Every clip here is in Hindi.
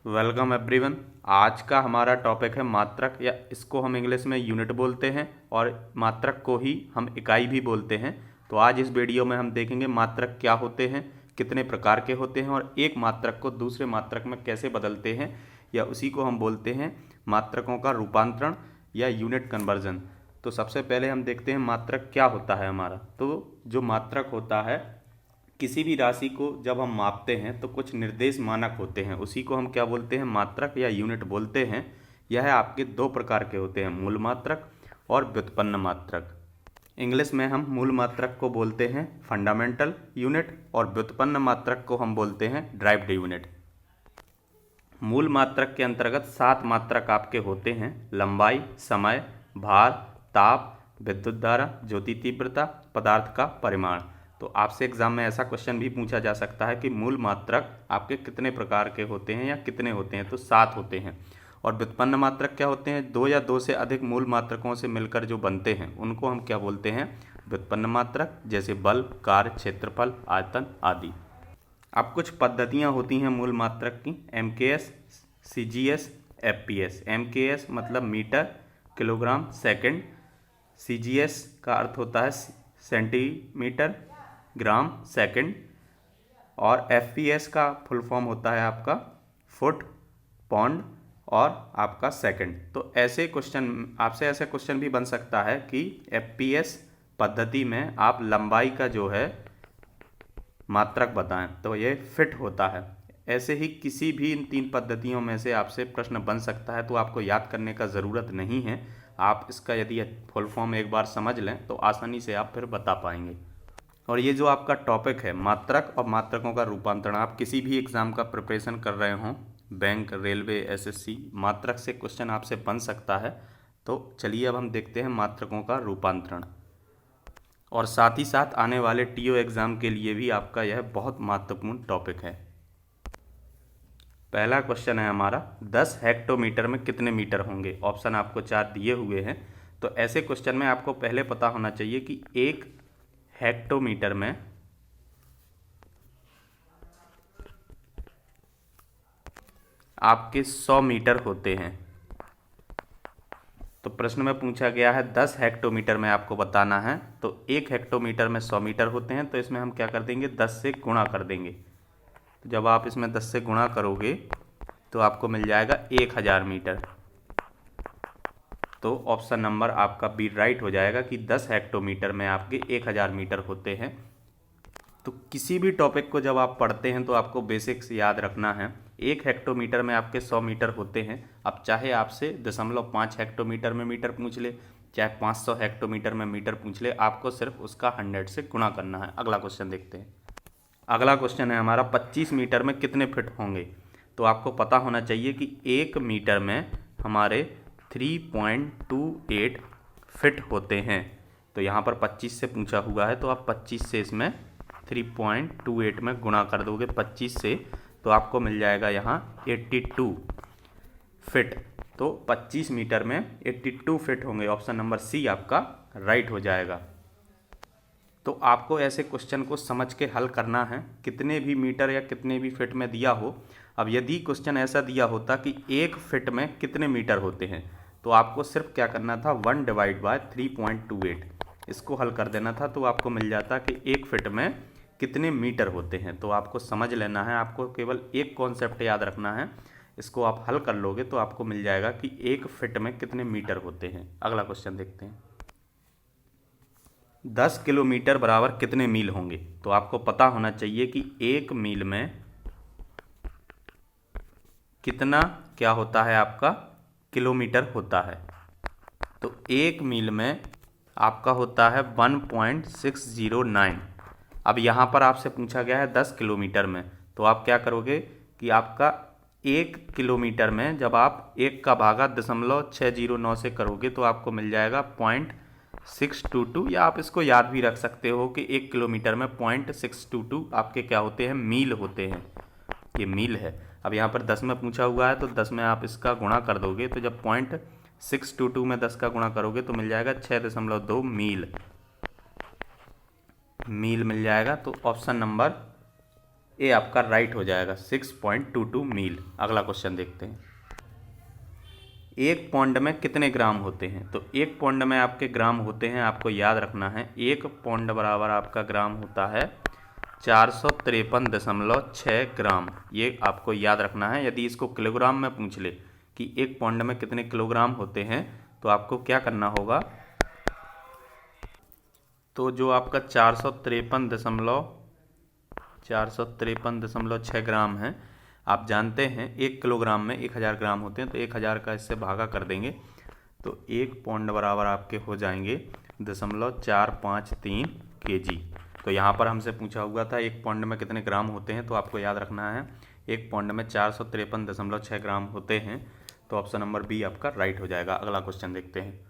Welcome everyone. आज का हमारा टॉपिक है मात्रक, या इसको हम इंग्लिश में यूनिट बोलते हैं और मात्रक को ही हम इकाई भी बोलते हैं। तो आज इस वीडियो में हम देखेंगे मात्रक क्या होते हैं, कितने प्रकार के होते हैं और एक मात्रक को दूसरे मात्रक में कैसे बदलते हैं, या उसी को हम बोलते हैं मात्रकों का रूपांतरण या यूनिट कन्वर्जन। तो सबसे पहले हम देखते हैं मात्रक क्या होता है हमारा। तो जो मात्रक होता है, किसी भी राशि को जब हम मापते हैं तो कुछ निर्देश मानक होते हैं, उसी को हम क्या बोलते हैं, मात्रक या यूनिट बोलते हैं। यह आपके दो प्रकार के होते हैं, मूल मात्रक और व्युत्पन्न मात्रक। इंग्लिश में हम मूल मात्रक को बोलते हैं फंडामेंटल यूनिट और व्युत्पन्न मात्रक को हम बोलते हैं ड्राइव्ड यूनिट। मूल मात्रक के अंतर्गत 7 मात्रक आपके होते हैं: लंबाई, समय, भार, ताप, विद्युत धारा, ज्योति तीव्रता, पदार्थ का परिमाण। तो आपसे एग्जाम में ऐसा क्वेश्चन भी पूछा जा सकता है कि मूल मात्रक आपके कितने प्रकार के होते हैं या कितने होते हैं, तो 7 होते हैं। और व्युत्पन्न मात्रक क्या होते हैं, 2 या 2 से अधिक मूल मात्रकों से मिलकर जो बनते हैं उनको हम क्या बोलते हैं, व्युत्पन्न मात्रक, जैसे बल, कार्य, क्षेत्रफल, आयतन आदि। अब कुछ पद्धतियाँ होती हैं मूल मात्रक की: MKS, CGS, FPS। MKS मतलब मीटर, किलोग्राम, सेकंड। CGS का अर्थ होता है सेंटीमीटर, ग्राम, सेकंड। और FPS का फुल फॉर्म होता है आपका फुट, पौंड और आपका सेकंड। तो ऐसे क्वेश्चन आपसे ऐसे क्वेश्चन भी बन सकता है कि FPS पद्धति में आप लंबाई का जो है मात्रक बताएं, तो ये फिट होता है। ऐसे ही किसी भी इन 3 पद्धतियों में से आपसे प्रश्न बन सकता है, तो आपको याद करने का ज़रूरत नहीं है। आप इसका यदि फुल फॉर्म एक बार समझ लें तो आसानी से आप फिर बता पाएंगे। और ये जो आपका टॉपिक है मात्रक और मात्रकों का रूपांतरण, आप किसी भी एग्ज़ाम का प्रिपरेशन कर रहे हों, बैंक, रेलवे, SSC, मात्रक से क्वेश्चन आपसे बन सकता है। तो चलिए अब हम देखते हैं मात्रकों का रूपांतरण, और साथ ही साथ आने वाले TO एग्ज़ाम के लिए भी आपका यह बहुत महत्वपूर्ण टॉपिक है। पहला क्वेश्चन है हमारा, 10 हेक्टोमीटर में कितने मीटर होंगे। ऑप्शन आपको 4 दिए हुए हैं। तो ऐसे क्वेश्चन में आपको पहले पता होना चाहिए कि 1 हेक्टोमीटर में आपके 100 मीटर होते हैं। तो प्रश्न में पूछा गया है 10 हेक्टोमीटर में आपको बताना है, तो 1 हेक्टोमीटर में 100 मीटर होते हैं, तो इसमें हम क्या कर देंगे, 10 से गुणा कर देंगे। तो जब आप इसमें 10 से गुणा करोगे तो आपको मिल जाएगा 1000 मीटर। तो ऑप्शन नंबर आपका बी राइट हो जाएगा कि 10 हेक्टोमीटर में आपके 1000 मीटर होते हैं। तो किसी भी टॉपिक को जब आप पढ़ते हैं तो आपको बेसिक्स याद रखना है। 1 हेक्टोमीटर में आपके 100 मीटर होते हैं। अब चाहे आपसे 0.5 हेक्टोमीटर में मीटर पूछ ले, चाहे 500 हेक्टोमीटर में मीटर पूछ ले, आपको सिर्फ उसका 100 से गुणा करना है। अगला क्वेश्चन देखते हैं। अगला क्वेश्चन है हमारा, 25 मीटर में कितने फिट होंगे। तो आपको पता होना चाहिए कि 1 मीटर में हमारे 3.28 फिट होते हैं। तो यहाँ पर 25 से पूछा हुआ है, तो आप 25 से इसमें 3.28 में गुणा कर दोगे 25 से, तो आपको मिल जाएगा यहाँ 82 फिट। तो 25 मीटर में 82 फिट होंगे। ऑप्शन नंबर सी आपका राइट हो जाएगा। तो आपको ऐसे क्वेश्चन को समझ के हल करना है, कितने भी मीटर या कितने भी फिट में दिया हो। अब यदि क्वेश्चन ऐसा दिया होता कि 1 फिट में कितने मीटर होते हैं, तो आपको सिर्फ क्या करना था, 1/3.28 इसको हल कर देना था, तो आपको मिल जाता कि 1 फिट में कितने मीटर होते हैं। तो आपको समझ लेना है, आपको केवल एक कॉन्सेप्ट याद रखना है, इसको आप हल कर लोगे तो आपको मिल जाएगा कि 1 फिट में कितने मीटर होते हैं। अगला क्वेश्चन देखते हैं, 10 किलोमीटर बराबर कितने मील होंगे। तो आपको पता होना चाहिए कि 1 मील में कितना क्या होता है, आपका किलोमीटर होता है। तो 1 मील में आपका होता है 1.609। अब यहाँ पर आपसे पूछा गया है 10 किलोमीटर में, तो आप क्या करोगे कि आपका 1 किलोमीटर में जब आप 1 का भागा 0.609 से करोगे तो आपको मिल जाएगा 0.622, या आप इसको याद भी रख सकते हो कि 1 किलोमीटर में 0.622 आपके क्या होते हैं, मील होते हैं। ये मील है। अब यहाँ पर 10 में पूछा हुआ है, तो 10 में आप इसका गुणा कर दोगे, तो जब 0.622 में 10 का गुणा करोगे तो मिल जाएगा 6.2 मील मिल जाएगा। तो ऑप्शन नंबर ए आपका राइट हो जाएगा 6.22 मील। अगला क्वेश्चन देखते हैं। एक पौंड में कितने ग्राम होते हैं? तो एक पौंड में आपके ग्राम होते हैं, आपको याद रखना है, एक पौंड बराबर आपका ग्राम होता है 453.6 ग्राम। ये आपको याद रखना है। यदि इसको किलोग्राम में पूछ ले कि एक पौंड में कितने किलोग्राम होते हैं, तो आपको क्या करना होगा, तो जो आपका 453.6 ग्राम है, आप जानते हैं 1 किलोग्राम में 1000 ग्राम होते हैं, तो 1000 का इससे भागा कर देंगे तो एक पौंड बराबर आपके हो जाएंगे 0.453 kg। तो यहाँ पर हमसे पूछा हुआ था एक पौंड में कितने ग्राम होते हैं, तो आपको याद रखना है एक पौंड में 453.6 ग्राम होते हैं। तो ऑप्शन नंबर बी आपका राइट हो जाएगा। अगला क्वेश्चन देखते हैं।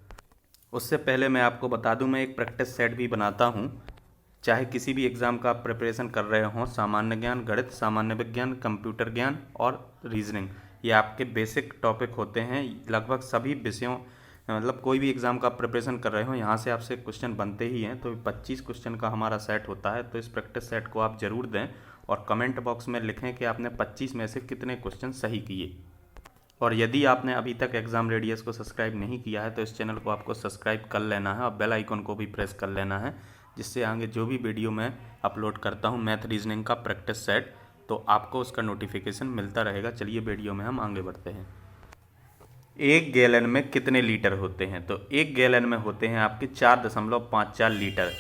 उससे पहले मैं आपको बता दूं, मैं एक प्रैक्टिस सेट भी बनाता हूं। चाहे किसी भी एग्ज़ाम का आप प्रिपरेशन कर रहे हों, सामान्य ज्ञान, गणित, सामान्य विज्ञान, कंप्यूटर ज्ञान और रीजनिंग, ये आपके बेसिक टॉपिक होते हैं। लगभग सभी विषयों, मतलब कोई भी एग्ज़ाम का प्रिपरेशन कर रहे हो, यहाँ से आपसे क्वेश्चन बनते ही हैं। तो 25 क्वेश्चन का हमारा सेट होता है। तो इस प्रैक्टिस सेट को आप ज़रूर दें और कमेंट बॉक्स में लिखें कि आपने 25 में से कितने क्वेश्चन सही किए। और यदि आपने अभी तक एग्ज़ाम रेडियस को सब्सक्राइब नहीं किया है, तो इस चैनल को आपको सब्सक्राइब कर लेना है और बेल आइकन को भी प्रेस कर लेना है, जिससे आगे जो भी वीडियो मैं अपलोड करता हूं मैथ रीजनिंग का प्रैक्टिस सेट, तो आपको उसका नोटिफिकेशन मिलता रहेगा। चलिए वीडियो में हम आगे बढ़ते हैं। एक गैलन में कितने लीटर होते हैं? तो एक गैलन में होते हैं आपके 4.54 लीटर।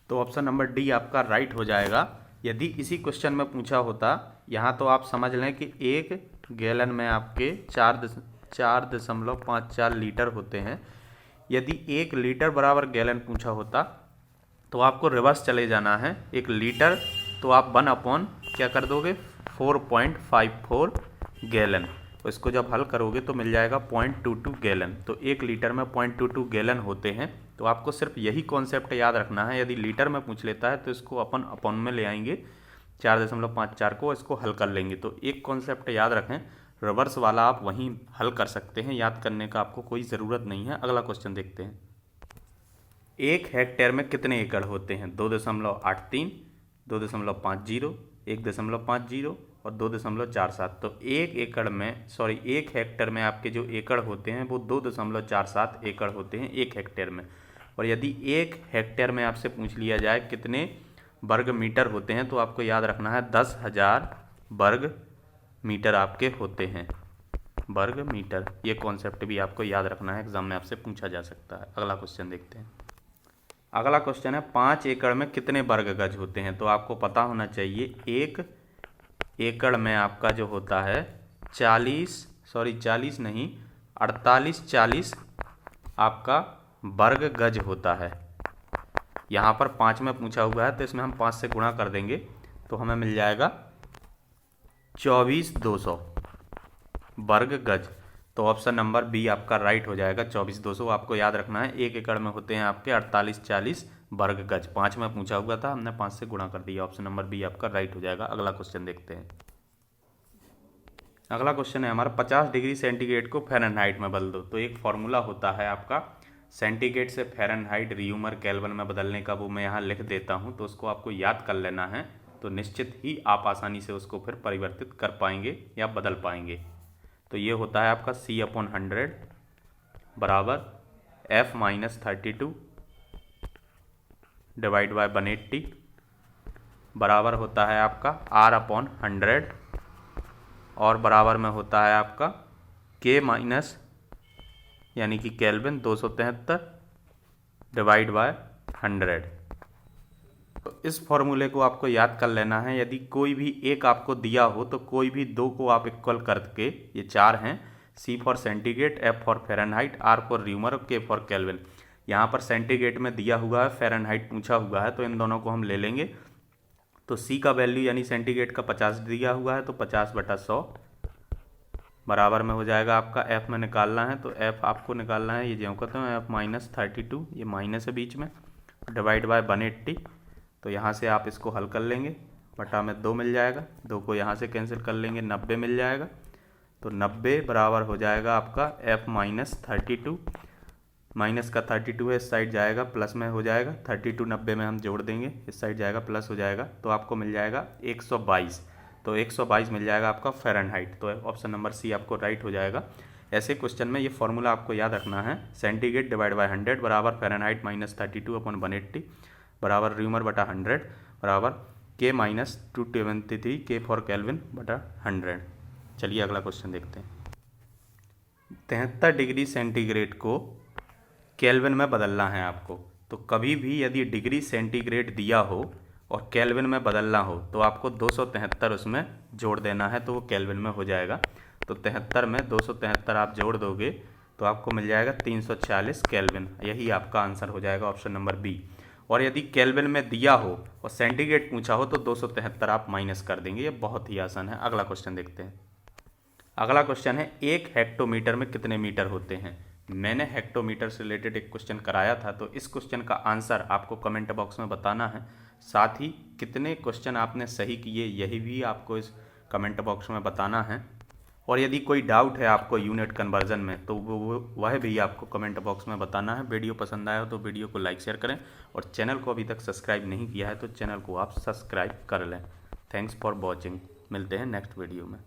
तो ऑप्शन नंबर डी आपका राइट हो जाएगा। यदि इसी क्वेश्चन में पूछा होता, यहाँ तो आप समझ लें कि एक गैलन में आपके 4.54 लीटर होते हैं। यदि 1 लीटर बराबर गैलन पूछा होता, तो आपको रिवर्स चले जाना है। 1 लीटर तो आप 1 अपॉन क्या कर दोगे, 4.54 गैलन। तो इसको जब हल करोगे तो मिल जाएगा 0.22 गैलन। तो 1 लीटर में 0.22 गैलन होते हैं। तो आपको सिर्फ यही कॉन्सेप्ट याद रखना है। यदि लीटर में पूछ लेता है तो इसको अपन अपॉन में ले आएंगे 4.54 को, इसको हल कर लेंगे। तो एक कॉन्सेप्ट याद रखें, रिवर्स वाला आप वहीं हल कर सकते हैं, याद करने का आपको कोई ज़रूरत नहीं है। अगला क्वेश्चन देखते हैं। 1 हेक्टेयर में कितने एकड़ होते हैं? 2.83, 2.50, 1.50 और 2.47। तो 1 हेक्टेयर में आपके जो एकड़ होते हैं वो 2.47 एकड़ होते हैं 1 हेक्टेयर में। और यदि 1 हेक्टेयर में आपसे पूछ लिया जाए कितने वर्ग मीटर होते हैं, तो आपको याद रखना है 10,000 वर्ग मीटर आपके होते हैं। वर्ग मीटर, ये कॉन्सेप्ट भी आपको याद रखना है, एग्जाम में आपसे पूछा जा सकता है। अगला क्वेश्चन देखते हैं। अगला क्वेश्चन है 5 एकड़ में कितने वर्ग गज होते हैं? तो आपको पता होना चाहिए 1 एकड़ में आपका जो होता है 48 आपका वर्ग गज होता है। यहाँ पर 5 में पूछा हुआ है, तो इसमें हम 5 से गुणा कर देंगे तो हमें मिल जाएगा 24,200 वर्ग गज। तो ऑप्शन नंबर बी आपका राइट हो जाएगा। 24,200 आपको याद रखना है। 1 एकड़ में होते हैं आपके 48-40 वर्ग गज। 5 में पूछा हुआ था, हमने 5 से गुणा कर दिया। ऑप्शन नंबर बी आपका राइट हो जाएगा। अगला क्वेश्चन देखते हैं। अगला क्वेश्चन है हमारा 50 डिग्री सेंटीग्रेड को फ़ारेनहाइट में बदल दो। तो एक फॉर्मूला होता है आपका सेंटीग्रेड से फ़ारेनहाइट, रियूमर, केल्विन में बदलने का, वो मैं यहाँ लिख देता हूँ, तो उसको आपको याद कर लेना है। तो निश्चित ही आप आसानी से उसको फिर परिवर्तित कर पाएंगे या बदल पाएंगे। तो ये होता है आपका C/100 बराबर F-32 डिवाइड बाय 180 बराबर होता है आपका R/100 और बराबर में होता है आपका K माइनस यानी कि केल्विन 273 डिवाइड बाय 100। तो इस फॉर्मूले को आपको याद कर लेना है। यदि कोई भी एक आपको दिया हो तो कोई भी दो को आप इक्वल करके, ये 4 हैं, C for centigrade, F for Fahrenheit, R for Reaumur और K फॉर केल्विन। यहाँ पर सेंटीग्रेड में दिया हुआ है, फ़ारेनहाइट पूछा हुआ है, तो इन दोनों को हम ले लेंगे। तो C का वैल्यू यानी सेंटीग्रेड का 50 दिया हुआ है, तो 50/100 बराबर में हो जाएगा आपका F में निकालना है, तो F आपको निकालना है, ये जो कहते हैं F-32, ये माइनस है बीच में, डिवाइड बाय 180। तो यहाँ से आप इसको हल कर लेंगे, बटा में 2 मिल जाएगा, 2 को यहाँ से कैंसिल कर लेंगे, 90 मिल जाएगा। तो 90 बराबर हो जाएगा आपका F-32 माइनस का 32 है, इस साइड जाएगा प्लस में हो जाएगा, 32 90 में हम जोड़ देंगे, इस साइड जाएगा प्लस हो जाएगा, तो आपको मिल जाएगा 122। तो 122 मिल जाएगा आपका फ़ारेनहाइट। तो ऑप्शन नंबर सी आपको राइट हो जाएगा। ऐसे क्वेश्चन में ये फॉर्मूला आपको याद रखना है, सेंटीग्रेड डिवाइड बाय 100 बराबर फ़ारेनहाइट माइनस 32/180 बराबर र्यूमर बटा 100 बराबर के माइनस 273 के फॉर केल्विन बटा 100। चलिए अगला क्वेश्चन देखते हैं। 73 डिग्री सेंटीग्रेड को केल्विन में बदलना है आपको। तो कभी भी यदि डिग्री सेंटीग्रेड दिया हो और केल्विन में बदलना हो तो आपको 273 उसमें जोड़ देना है, तो वो केल्विन में हो जाएगा। तो 73 में 273 आप जोड़ दोगे तो आपको मिल जाएगा 346 केल्विन। यही आपका आंसर हो जाएगा, ऑप्शन नंबर बी। और यदि केल्विन में दिया हो और सेंटीग्रेड पूछा हो तो 273 आप माइनस कर देंगे। ये बहुत ही आसान है। अगला क्वेश्चन देखते हैं। अगला क्वेश्चन है, एक हेक्टोमीटर में कितने मीटर होते हैं। मैंने हेक्टोमीटर से रिलेटेड एक क्वेश्चन कराया था, तो इस क्वेश्चन का आंसर आपको कमेंट बॉक्स में बताना है। साथ ही कितने क्वेश्चन आपने सही किए यही भी आपको इस कमेंट बॉक्स में बताना है। और यदि कोई डाउट है आपको यूनिट कन्वर्जन में तो वह भी आपको कमेंट बॉक्स में बताना है। वीडियो पसंद आया हो तो वीडियो को लाइक शेयर करें, और चैनल को अभी तक सब्सक्राइब नहीं किया है तो चैनल को आप सब्सक्राइब कर लें। Thanks for watching. मिलते हैं नेक्स्ट वीडियो में।